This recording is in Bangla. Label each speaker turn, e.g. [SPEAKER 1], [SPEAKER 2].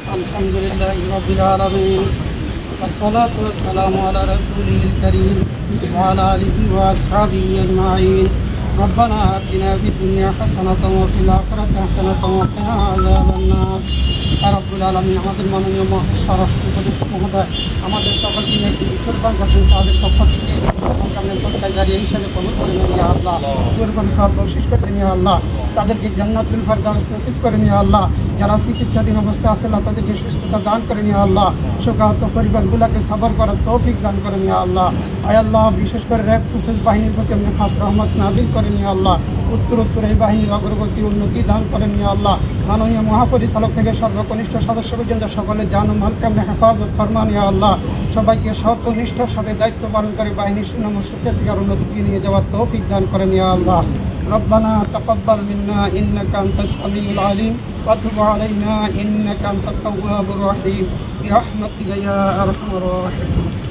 [SPEAKER 1] আলহামদুলিল্লাহ রাব্বিল আলামিন والصلاة والسلام على رسوله الكريم وعلى آله وأصحابه أجمعين ربنا آتنا في الدنيا حسنة وفي الآخرة حسنة وقنا عذاب النار রব্বুল আলামিন আমাদের মাননীয় স্বরাষ্ট্র মহোদয় আমাদের সকলকে নিয়ে একটি বিতর্কন করছেন সাদের পক্ষ থেকে আপনি সরকার জারিয়া হিসাবে কবুল করে নিন ইয়া আল্লাহ কুরবানি সওয়াব বখশিশ করে দিন ইয়া আল্লাহ তাদেরকে জান্নাতুল ফেরদাউস নসিব করে নিন ইয়া আল্লাহ যারা চিকিৎসাধীন অবস্থায় আছে আল্লাহ তাদেরকে সুস্থতা দান করে নিন ইয়া আল্লাহ শোকাহত পরিবারগুলোকে সবর করার তৌফিক দান করে নিন ইয়া আল্লাহ আয় আল্লাহ বিশেষ করে র্যাব পুলিশ বাহিনীর প্রতি আপনি খাস রহমত নাজিল করেন ইয়া আল্লাহ উত্তর এই বাহিনীর অগ্রগতি উন্নতি দান করেন ইয়া আল্লাহ মাননীয় মহাপরিচালক থেকে সর্বকনিষ্ঠ সদস্য পর্যন্ত সকলের জান ও মালকে আপনি হেফাজত ফরমান ইয়া আল্লাহ সবাইকে সৎ ও নিষ্ঠার সাথে দায়িত্ব পালন করে বাহিনীর সুনাম ও সুখ্যাতি আর উন্নতি নিয়ে যাওয়ার তৌফিক দান করেন ইয়া আল্লাহ ربنا تقبل منا إنك أنت السميع العليم وتب علينا إنك أنت التواب الرحيم برحمتك يا أرحم الراحمين